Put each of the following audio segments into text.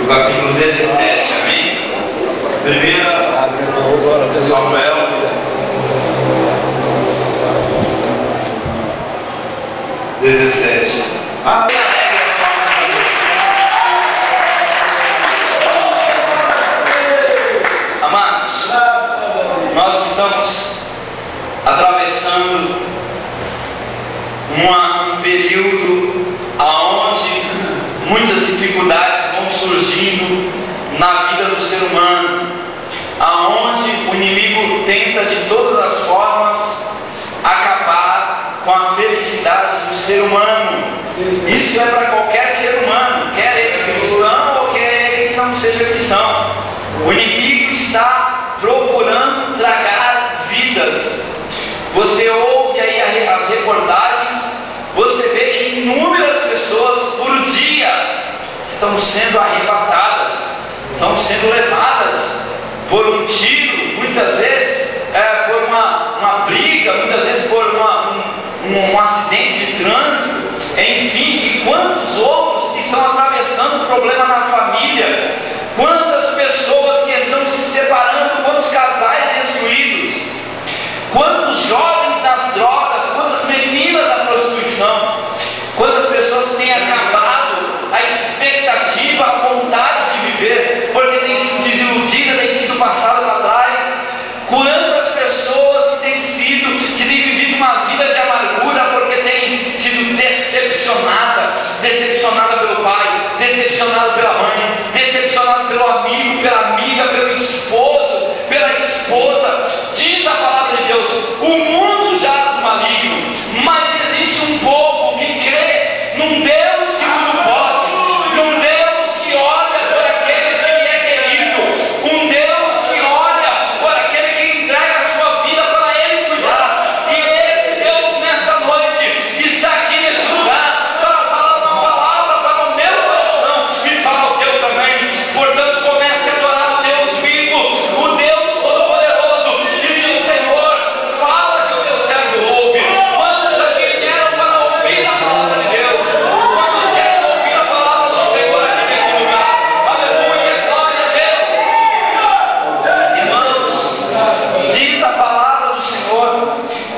do capítulo 17, amém? 1 Samuel 17. Amados, nós estamos atravessando um período onde muitas dificuldades vão surgindo na vida do ser humano, aonde o inimigo tenta de todas as formas acabar com a felicidade do ser humano. Isso é para qualquer ser humano, quer ele cristão ou quer ele que não seja cristão. O inimigo está procurando tragar vidas. Você ouve aí as reportagens, você vê que inúmeras pessoas por dia estão sendo arrebatadas, estão sendo levadas por um tiro, muitas vezes por uma briga, muitas vezes por um acidente de trânsito, enfim, e quantos outros que estão atravessando problema na família, quantas pessoas que estão se separando, quantos casais destruídos, quantos jovens nas drogas, quantas meninas na prostituição, quantas pessoas têm acabado a expectativa, a vontade de viver, porque têm sido desiludidas, têm sido passadas para trás. Quantas pessoas que têm vivido uma vida de amargura, porque têm sido decepcionada pelo pai, decepcionada pela mãe, decepcionada pelo amigo, pela amiga, pelo esposo, pela esposa. Diz a palavra de Deus: o mundo jaz no maligno, mas existe um povo que crê num Deus que tudo pode, num Deus que olha por aqueles que lhe é querido, um Deus que olha por aquele que entrega a sua vida para Ele cuidar. E esse Deus nessa noite está aqui nesse lugar para falar uma palavra para o meu coração e para o teu também. Portanto, comece a adorar o Deus vivo, o Deus Todo-Poderoso, e diz: Senhor, fala que o teu servo ouve. Quantos aqui vieram para ouvir a palavra de Deus? Quantos querem ouvir a palavra do Senhor aqui nesse lugar? Aleluia, glória a Deus. Irmãos, diz a palavra do Senhor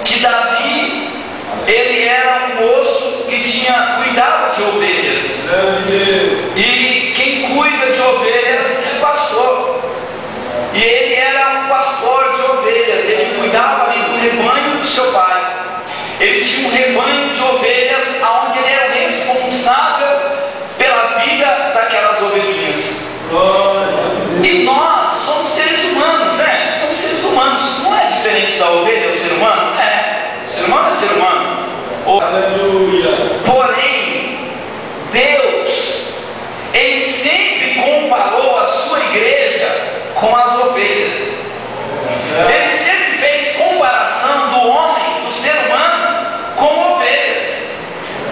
que Davi, ele era um moço que tinha cuidado de ovelhas. E quem cuida de ovelhas é pastor. E ele era um pastor de ovelhas. Ele cuidava ali do rebanho do seu pai. Ele tinha um rebanho de ovelhas onde ele era o responsável pela vida daquelas ovelhinhas. E nós somos seres humanos, né? Somos seres humanos. Não é diferente da ovelha, o ser humano? O ser humano é ser humano. Porém, Deus, Ele sempre comparou a sua igreja com as ovelhas. Ele sempre fez comparação do homem, do ser humano, com ovelhas.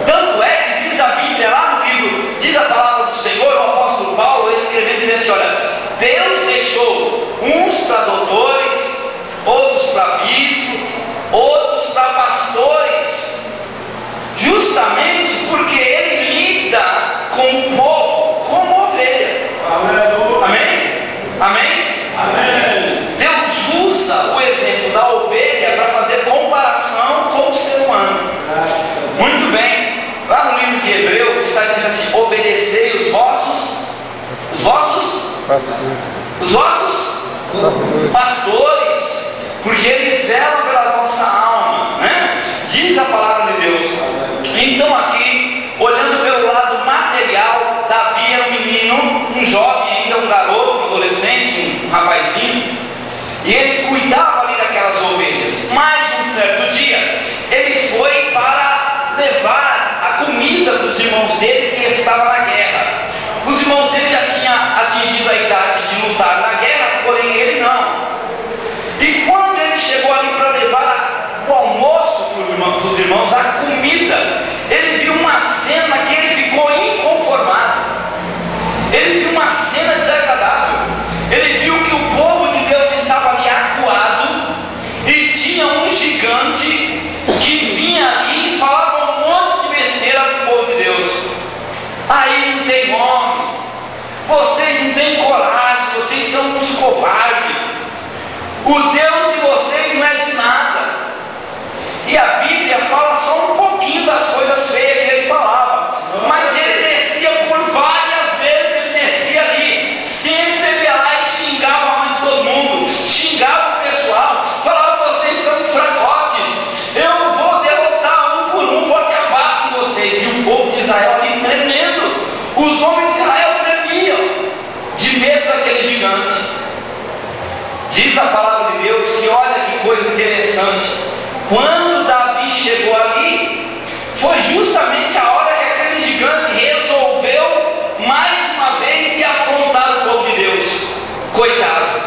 Tanto é que diz a Bíblia lá no livro, diz a palavra do Senhor, o apóstolo Paulo escrevendo, dizendo assim: olha, Deus deixou uns para doutores, outros para bispos, outros para pastores, justamente porque Ele lida com o povo como ovelha. Amém? Amém? Amém. Deus usa o exemplo da ovelha para fazer comparação com o ser humano. Muito bem. Lá no livro de Hebreus está dizendo assim: obedecei os vossos pastores, porque eles velam pela vossa alma, né? Diz a palavra de Deus. Então aqui, olhando pelo lado material, Davi era um menino, um jovem ainda, um garoto, um adolescente, um rapazinho, e ele cuidava ali daquelas ovelhas. Mas um certo dia, ele foi para levar a comida dos irmãos dele que estavam na guerra. Os irmãos dele já tinham atingido a idade de lutar na guerra, porém ele não. E quando ele chegou ali para levar o almoço para os irmãos, a comida, ele viu uma cena que ele ficou inconformado. Ele viu uma cena desagradável. Ele viu que o povo de Deus estava ali acuado e tinha um gigante que vinha ali e falava um monte de besteira para o povo de Deus. Aí não tem homem, vocês O Deus de vocês não é de nada. E a Bíblia fala só um pouquinho das coisas feias que ele falava, mas ele descia por várias vezes, ele descia ali, sempre ele ia lá e xingava a mãe de todo mundo, xingava o pessoal, falava: vocês são fracotes, eu vou derrotar um por um, vou acabar com vocês. E o povo de Israel ali tremendo, os homens de Israel tremiam de medo daquele gigante. Diz a palavra de Deus que, olha que coisa interessante, quando Davi chegou ali, foi justamente a hora que aquele gigante resolveu mais uma vez se afrontar o povo de Deus. Coitado,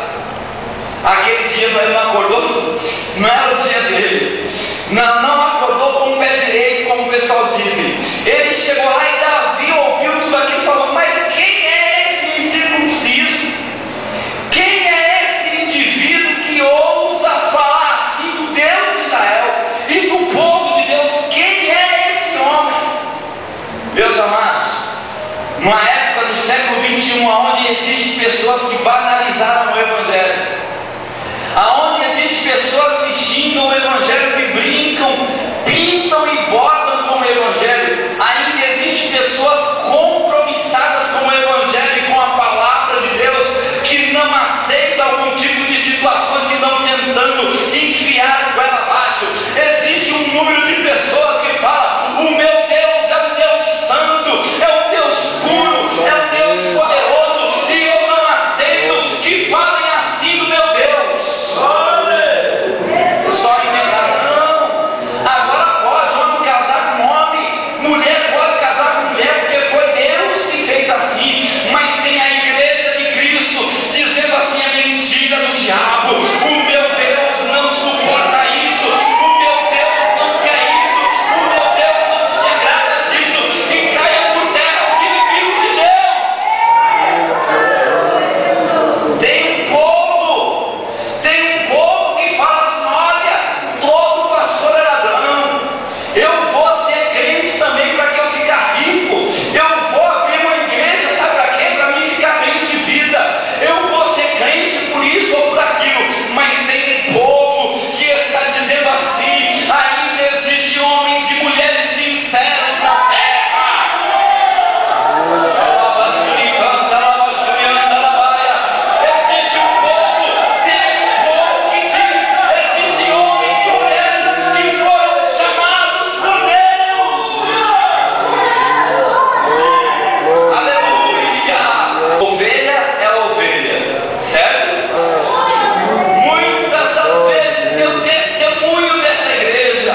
aquele dia ele não acordou, não era o dia dele, não acordou com o pé direito, como o pessoal diz. Ele chegou lá e Davi ouviu tudo aquilo e falou: mas quem é esse incircunciso? Quem é esse indivíduo que ousa falar assim do Deus de Israel e do povo de Deus? Quem é esse homem? Meus amados, numa época do século XXI, onde existem pessoas que banalizaram o Evangelho, aonde existem pessoas que xingam o Evangelho, que brincam, pintam e bordam com o Evangelho, ainda existem pessoas compromissadas com o Evangelho e com a palavra de Deus, que não aceitam algum tipo de situações, que estão tentando enfiar o goela abaixo. Existe um número de pessoas que falam: o meu Deus é um Deus santo, é um Deus puro, é um Deus poderoso, e eu não aceito que falem assim do meu Deus. Só inventaram. Não, agora pode homem casar com homem, mulher pode casar com mulher, porque foi Deus que fez assim. Mas tem a igreja de Cristo dizendo assim: é mentira do diabo, o meu Deus não suporta isso, o meu Deus não quer isso, o meu Deus não se agrada disso, e caia por terra os inimigos de Deus. Tem um povo que fala assim: olha, todo pastor é ladrão, eu vou ser crente também para que eu fique rico, eu vou abrir uma igreja, sabe para quê? Para mim ficar bem de vida, eu vou ser crente por isso ou por aquilo. Mas tem um povo que está dizendo assim: ainda existem homens e mulheres sinceros na terra. Existe um povo, tem um povo que diz: existem homens e mulheres que foram chamados por Deus. Aleluia! Ovelha é ovelha, certo? Muitas das vezes eu testemunho dessa igreja,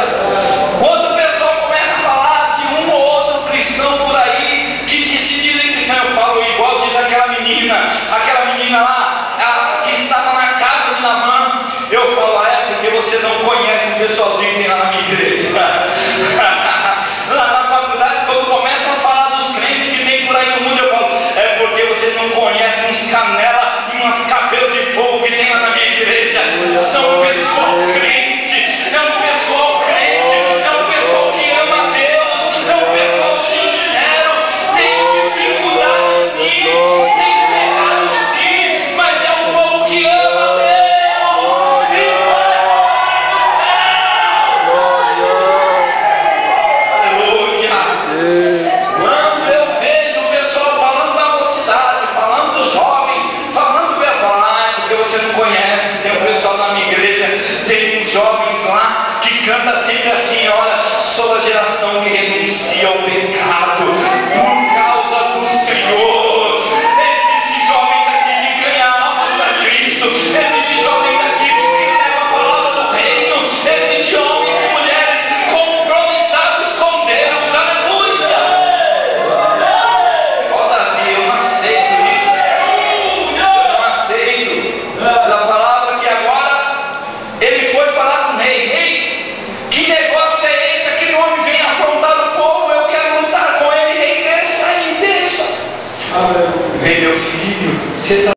quando o pessoal começa a falar de um ou outro cristão por aí que se dizem cristão, eu falo igual diz aquela menina lá, que estava na casa de Naamã. Eu falo: é porque você não conhece o pessoalzinho que tem lá na minha igreja. Lá na faculdade, quando começam a falar dos crentes que tem por aí no mundo, eu falo: é porque você não conhece uns canela e umas cabelos de fogo que tem lá na minha igreja. São um pessoal crente, é um pessoal crente, é um pessoal que ama a Deus, é um pessoal sincero. Tem dificuldade sim, tem pecado sim, mas é um povo que ama a Deus e vai para o céu. Aleluia! Quando eu vejo o pessoal falando da mocidade, falando do jovem, falando do porque você não conhece, tem um pessoal na minha igreja, tem uns jovens lá que canta sempre assim: olha, sou a geração que renuncia ao pecado por causa do Senhor. Existem jovens aqui que ganham almas para Cristo, existem jovens aqui que levam a palavra do reino, existem homens e mulheres compromissados com Deus. Aleluia! Ó Davi, eu não aceito isso, eu não aceito. Da palavra que agora ele foi falar com o rei: rei, que negócio é esse? Aquele homem vem afrontar o povo, eu quero lutar com ele. Rei, deixa aí, deixa. Rei, meu filho, você está